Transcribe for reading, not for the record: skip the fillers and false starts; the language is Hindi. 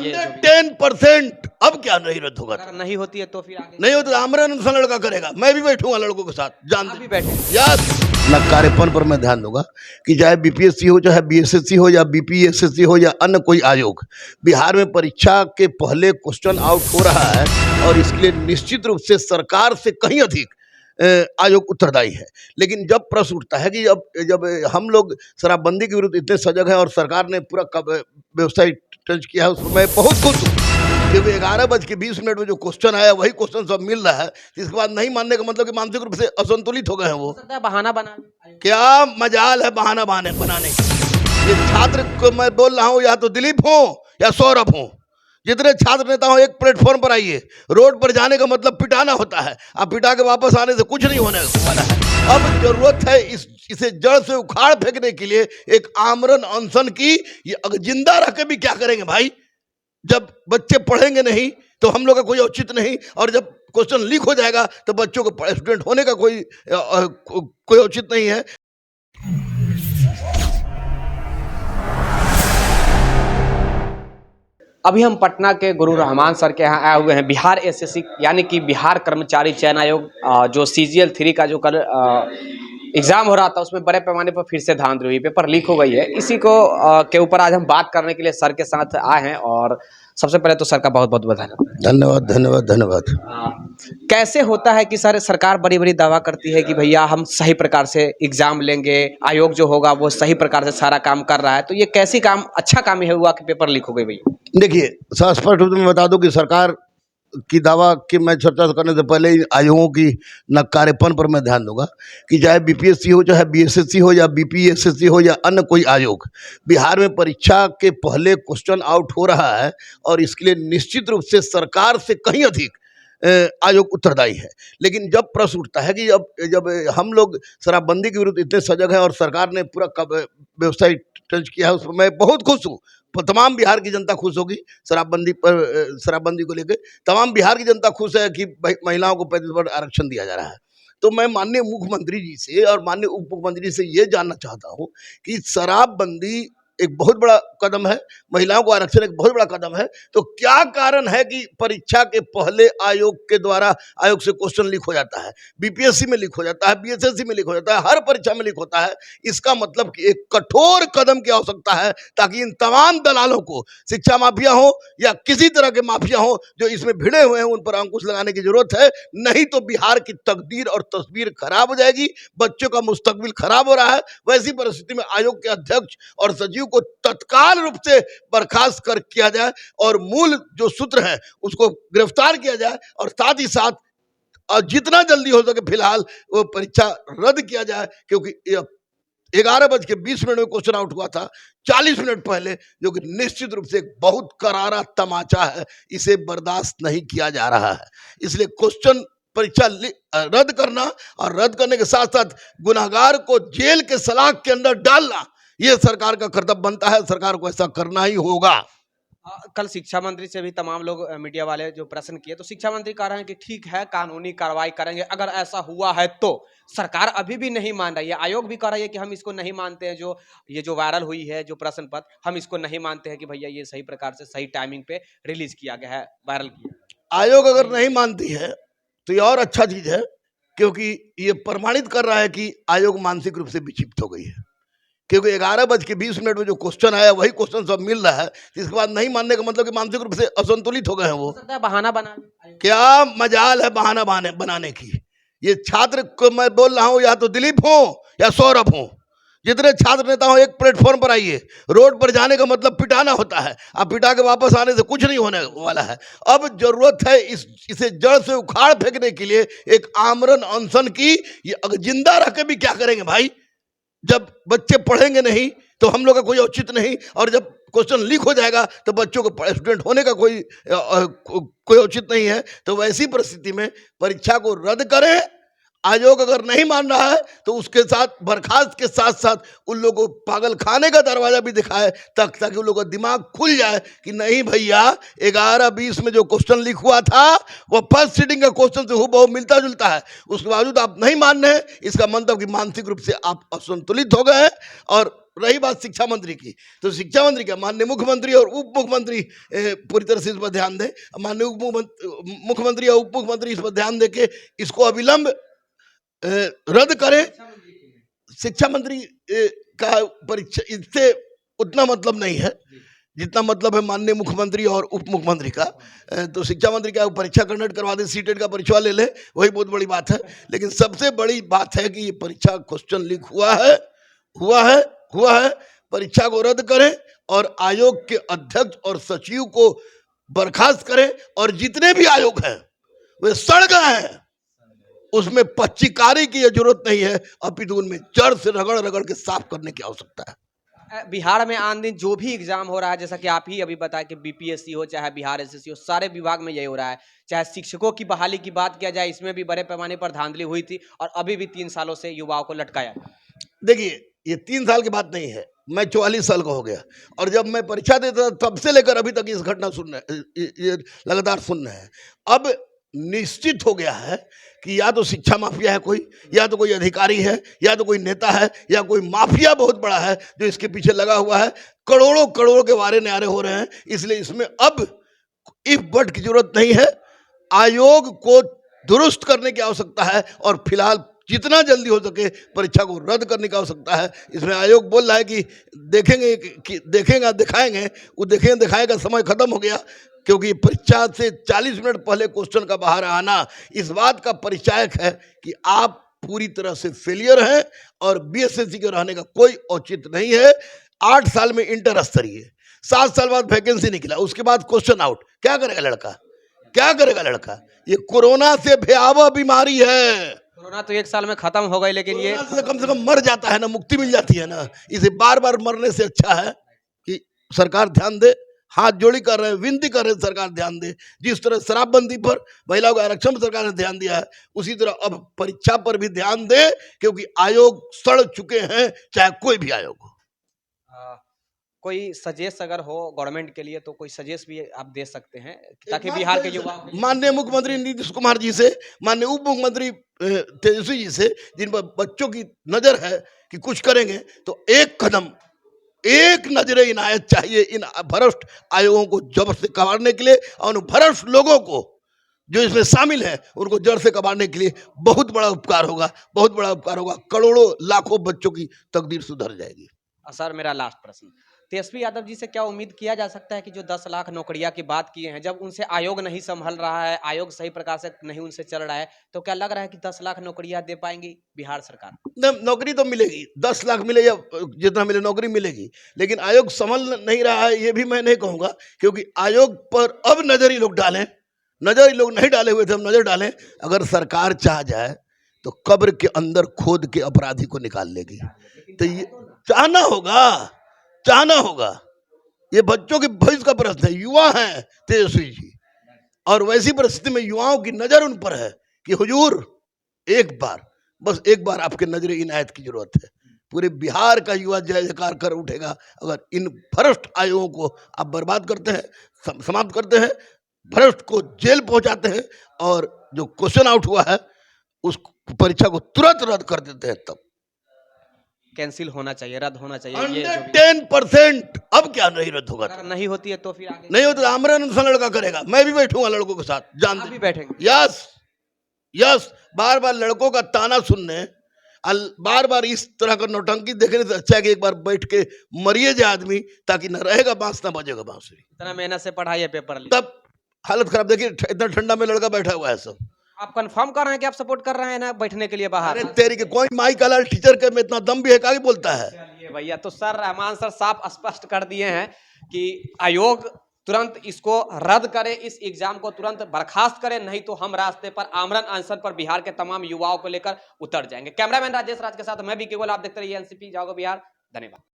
ये जो भी 110%। अब क्या नहीं रद्द होगा? अगर नहीं होती है तो फिर आगे नहीं होता आमरण अनशन लड़का करेगा, मैं भी बैठूंगा लड़कों के साथ, जान आप दे भी बैठे यार। नकारेपन पर मैं ध्यान दूंगा कि चाहे बीपीएससी हो, चाहे बीएसएससी हो, या बीपीएसएससी हो, या अन्य कोई आयोग, बिहार में परीक्षा के पहले क्वेश्चन आउट हो रहा है और इसके लिए निश्चित रूप से सरकार से कहीं अधिक आयोग उत्तरदायी है। लेकिन जब प्रश्न उठता है कि जब जब हम लोग शराबबंदी के विरुद्ध इतने सजग हैं और सरकार ने पूरा व्यवसाय टच किया है, उसमें मैं बहुत खुश हूँ, क्योंकि 11:20 में जो क्वेश्चन आया वही क्वेश्चन सब मिल रहा है। इसके बाद नहीं मानने का मतलब कि मानसिक रूप से असंतुलित हो गए हैं वो। सकता है बहाना बना क्या मजाल है बहाना बनाने की? ये छात्र को मैं बोल रहा हूँ, या तो दिलीप हो या सौरभ हो, जितने छात्र नेता हो एक प्लेटफॉर्म पर आइए। रोड पर जाने का मतलब पिटाना होता है, अब पिटा के वापस आने से कुछ नहीं होने वाला है। अब जरूरत है इसे जड़ से उखाड़ फेंकने के लिए एक आमरण अनशन की। ये जिंदा रह के भी क्या करेंगे भाई? जब बच्चे पढ़ेंगे नहीं तो हम लोग का कोई औचित्य नहीं, और जब क्वेश्चन लीक हो जाएगा तो बच्चों को स्टूडेंट होने का कोई औचित्य नहीं है। अभी हम पटना के गुरु रहमान सर के यहाँ आए हुए हैं। बिहार एसएससी यानी कि बिहार कर्मचारी चयन आयोग जो CGL 3 का जो कल एग्जाम हो रहा था उसमें बड़े पैमाने पर फिर से धांधली हुई, पेपर लीक हो गई है। इसी को के ऊपर आज हम बात करने के लिए सर के साथ आए हैं। और सबसे पहले तो सर का बहुत बहुत धन्यवाद धन्यवाद धन्यवाद। कैसे होता है कि सर सरकार बड़ी बड़ी दावा करती है कि भैया हम सही प्रकार से एग्जाम लेंगे, आयोग जो होगा वो सही प्रकार से सारा काम कर रहा है, तो ये कैसी काम अच्छा काम ही हुआ कि पेपर लीक हो गई भैया? देखिए, स्पष्ट रूप से मैं बता दूं कि सरकार की दावा की मैं चर्चा करने से पहले आयोगों की नकारेपन पर मैं ध्यान दूंगा कि चाहे बीपीएससी हो, चाहे बीएसएससी हो, या बीपीएसएससी हो, या अन्य कोई आयोग, बिहार में परीक्षा के पहले क्वेश्चन आउट हो रहा है और इसके लिए निश्चित रूप से सरकार से कहीं अधिक आयोग उत्तरदायी है। लेकिन जब प्रश्न उठता है कि जब हम लोग शराबबंदी के विरुद्ध इतने सजग हैं और सरकार ने पूरा व्यवसाय टच किया है, उसमें मैं बहुत खुश हूँ। तमाम बिहार की जनता खुश होगी शराबबंदी को लेकर। तमाम बिहार की जनता खुश है कि महिलाओं को 35% आरक्षण दिया जा रहा है। तो मैं माननीय मुख्यमंत्री जी से और माननीय उप मुख्यमंत्री से ये जानना चाहता हूँ कि शराबबंदी एक बहुत बड़ा कदम है, महिलाओं को आरक्षण एक बहुत बड़ा कदम है, तो क्या कारण है कि परीक्षा के पहले आयोग के द्वारा आयोग से क्वेश्चन लीक हो जाता है, बीपीएससी में लीक हो जाता है, बीएसएससी में लीक हो जाता है, हर परीक्षा में लीक होता है? इसका मतलब कि एक कठोर कदम की आवश्यकता है ताकि इन तमाम दलालों को, शिक्षा माफिया हो या किसी तरह के माफिया हो जो इसमें भिड़े हुए हैं, उन पर अंकुश लगाने की जरूरत है। नहीं तो बिहार की तकदीर और तस्वीर खराब हो जाएगी, बच्चों का मुस्तकबिल खराब हो रहा है। वैसी परिस्थिति में आयोग के अध्यक्ष और सचिव को तत्काल रूप से बर्खास्त किया जाए और मूल जो सूत्र है उसको गिरफ्तार किया जाए, और साथ ही साथ जितना जल्दी हो सके फिलहाल वो परीक्षा रद्द किया जाए, क्योंकि 11:20 में क्वेश्चन आउट हुआ था 40 मिनट पहले, जो कि निश्चित रूप से एक बहुत करारा तमाचा है, इसे बर्दाश्त नहीं किया जा रहा है। इसलिए क्वेश्चन परीक्षा रद्द करना और रद्द करने के साथ साथ गुनाहगार को जेल के सलाख के अंदर डालना, ये सरकार का कर्तव्य बनता है। सरकार को ऐसा करना ही होगा। कल शिक्षा मंत्री से भी तमाम लोग मीडिया वाले जो प्रश्न किए, तो शिक्षा मंत्री कह रहे हैं कि ठीक है कानूनी कार्रवाई करेंगे अगर ऐसा हुआ है तो। सरकार अभी भी नहीं मान रही है, आयोग भी कह रही है कि हम इसको नहीं मानते हैं, जो ये जो वायरल हुई है जो प्रश्न पत्र, हम इसको नहीं मानते हैं कि भैया ये सही प्रकार से सही टाइमिंग पे रिलीज किया गया है, वायरल किया। आयोग अगर नहीं मानती है तो ये और अच्छा चीज है, क्योंकि ये प्रमाणित कर रहा है कि आयोग मानसिक रूप से विक्षिप्त हो गई है। क्योंकि 11:20 में जो क्वेश्चन आया वही क्वेश्चन सब मिल रहा है। इसके बाद नहीं मानने का मतलब कि मानसिक रूप से असंतुलित हो गए हैं वो। सकता है बहाना बना क्या मजाल है बहाना बनाने की? ये छात्र को मैं बोल रहा हूँ, या तो दिलीप हो या सौरभ हो, जितने छात्र नेता हो एक प्लेटफॉर्म पर आइए। रोड पर जाने का मतलब पिटाना होता है, अब पिटा के वापस आने से कुछ नहीं होने वाला है। अब जरूरत है इसे जड़ से उखाड़ फेंकने के लिए एक आमरण अनशन की। ये जिंदा रह के भी क्या करेंगे भाई? जब बच्चे पढ़ेंगे नहीं तो हम लोग का कोई औचित्य नहीं, और जब क्वेश्चन लीक हो जाएगा तो बच्चों को स्टूडेंट होने का कोई औचित्य नहीं है। तो वैसी परिस्थिति में परीक्षा को रद्द करें। आयोग अगर नहीं मान रहा है तो उसके साथ बर्खास्त के साथ साथ उन लोगों को पागल खाने का दरवाजा भी दिखाए, ताकि उन लोगों का दिमाग खुल जाए कि नहीं भैया 11:20 में जो क्वेश्चन लीक हुआ था वो फर्स्ट सीटिंग का क्वेश्चन से हूबहू मिलता जुलता है। उसके बावजूद आप नहीं मान रहे हैं, इसका मतलब कि मानसिक रूप से आप असंतुलित हो गए हैं और रही बात शिक्षा मंत्री की, तो शिक्षा मंत्री क्या, माननीय मुख्यमंत्री और उप मुख्यमंत्री पूरी तरह से इस पर ध्यान दें। माननीय मुख्यमंत्री और उप मुख्यमंत्री इस पर ध्यान देके इसको अविलंब रद्द करें। शिक्षा मंत्री का परीक्षा इससे उतना मतलब नहीं है जितना मतलब है माननीय मुख्यमंत्री और उप मुख्यमंत्री का। तो शिक्षा मंत्री क्या परीक्षा कंडक्ट करवा दे, सीटेट का परीक्षा ले ले, वही बहुत बड़ी बात है। लेकिन सबसे बड़ी बात है कि ये परीक्षा क्वेश्चन लीक हुआ है। परीक्षा को रद्द करें और आयोग के अध्यक्ष और सचिव को बर्खास्त करें, और जितने भी आयोग हैं वे सड़ गए हैं, उसमें पच्चीकारी की जरूरत नहीं है, अपितु उनमें जड़ से रगड़ रगड़ के साफ करने की आवश्यकता है। बिहार में आन दिन जो भी एग्जाम हो रहा है, जैसा कि आप ही अभी बताया कि बीपीएससी हो चाहे बिहार एसएससी हो, सारे विभाग में यही हो रहा है। चाहे शिक्षकों की बहाली की बात किया जाए, इसमें भी बड़े पैमाने पर धांधली हुई थी और अभी भी 3 सालों से युवाओं को लटकाया। देखिए, ये 3 साल की बात नहीं है, मैं 44 साल का हो गया, और जब मैं परीक्षा देता था तब से लेकर अभी तक इस घटना सुन रहे, ये लगातार सुन रहे हैं। अब निश्चित हो गया है कि या तो शिक्षा माफिया है कोई, या तो कोई अधिकारी है, या तो कोई नेता है, या कोई माफिया बहुत बड़ा है जो इसके पीछे लगा हुआ है। करोड़ों करोड़ के वारे न्यारे हो रहे हैं, इसलिए इसमें अब इफ बट की जरूरत नहीं है। आयोग को दुरुस्त करने की आवश्यकता है, और फिलहाल जितना जल्दी हो सके परीक्षा को रद्द करने की आवश्यकता है। इसमें आयोग बोल रहा है कि देखेंगे दिखाएंगे, वो देखेंगे दिखाएगा समय खत्म हो गया, क्योंकि परीक्षा से 40 मिनट पहले क्वेश्चन का बाहर आना इस बात का परिचायक है कि आप पूरी तरह से फेलियर हैं, और बीएसएससी के रहने का कोई औचित्य नहीं है। 8 साल में इंटर स्तरीय, 7 साल बाद वैकेंसी निकला, उसके बाद क्वेश्चन आउट, क्या करेगा लड़का? ये कोरोना से भयावह बीमारी है। कोरोना तो 1 साल में खत्म हो गई, लेकिन ये कम से कम मर जाता है ना, मुक्ति मिल जाती है ना। इसे बार बार मरने से अच्छा है कि सरकार ध्यान दे। हाथ जोड़ी कर रहे हैं, विनती कर रहे हैं, सरकार ध्यान दे। जिस तरह शराबबंदी पर, महिलाओं के आरक्षण पर सरकार ने ध्यान दिया है, उसी तरह अब परीक्षा पर भी ध्यान दे, क्योंकि आयोग सड़ चुके हैं, चाहे कोई भी आयोग हो। कोई सजेस्ट अगर हो गवर्नमेंट के लिए तो कोई सजेस्ट भी आप दे सकते हैं, ताकि बिहार के युवा। माननीय मुख्यमंत्री नीतीश कुमार जी से, माननीय उप मुख्यमंत्री तेजस्वी जी से, जिन पर बच्चों की नजर है कि कुछ करेंगे, तो एक नजर इनायत चाहिए इन भ्रष्ट आयोगों को जड़ से कबाड़ने के लिए, और उन भ्रष्ट लोगों को जो इसमें शामिल है उनको जड़ से कबाड़ने के लिए बहुत बड़ा उपकार होगा। करोड़ों लाखों बच्चों की तकदीर सुधर जाएगी। सर, मेरा लास्ट प्रश्न, तेजस्वी यादव जी से क्या उम्मीद किया जा सकता है कि जो 10 लाख नौकरियां की बात किए हैं, जब उनसे आयोग नहीं संभल रहा है, आयोग सही प्रकार से नहीं उनसे चल रहा है, तो क्या लग रहा है कि 10 लाख नौकरियां दे पाएंगी बिहार सरकार? नौकरी तो मिलेगी, 10 लाख मिले या जितना मिले नौकरी मिलेगी, लेकिन आयोग संभल नहीं रहा है, ये भी मैं नहीं कहूँगा, क्योंकि आयोग पर अब नजर ही लोग डालें, नजर ही लोग नहीं डाले हुए थे, हम नजर डालें। अगर सरकार चाह जाए तो कब्र के अंदर खोद के अपराधी को निकाल लेगी। तो ये चाहना होगा। ये बच्चों के भविष्य का प्रश्न है, युवा हैं तेजस्वी जी, और वैसी परिस्थिति में युवाओं की नजर उन पर है कि हुजूर बस एक बार आपके नजर इनायत की जरूरत है। पूरे बिहार का युवा जय जयकार कर उठेगा अगर इन भ्रष्ट आयोगों को आप बर्बाद करते हैं, समाप्त करते हैं, भ्रष्ट को जेल पहुंचाते हैं, और जो क्वेश्चन आउट हुआ है उस परीक्षा को तुरंत रद्द कर देते हैं। तब कैंसिल होना चाहिए, रद्द होना चाहिए। 110%। अब क्या नहीं रद्द होगा? अगर नहीं होती है तो फिर आगे नहीं होता, आमरण अनशन लड़का करेगा, मैं भी बैठूंगा लड़कों के साथ, जान भी बैठेंगे। यस, बार बार लड़कों का ताना सुनने, बार बार इस तरह का नौटंकी देखने से अच्छा है कि एक बार बैठ के मरिए जाए आदमी, ताकि न रहेगा बांस ना बजेगा बांसुरी। इतना मेहनत से पढ़ाई है, पेपर तब हालत खराब। देखिए इतना ठंडा में लड़का बैठा हुआ है। सब आप कंफर्म कर रहे हैं कि आप सपोर्ट कर रहे हैं ना बैठने के लिए बाहर? अरे तेरी के कोई माई का लाल टीचर के में इतना दम भी है, क्या बोलता है? चलिए भैया, तो सर रहमान सर साफ स्पष्ट कर दिए हैं कि आयोग तुरंत इसको रद्द करे, इस एग्जाम को तुरंत बर्खास्त करे, नहीं तो हम रास्ते पर आमरण अनशन पर बिहार के तमाम युवाओं को लेकर उतर जाएंगे। कैमरामैन राजेश राज के साथ मैं भी केवल, आप देखते रहिए एनसीपी जाओगे बिहार। धन्यवाद।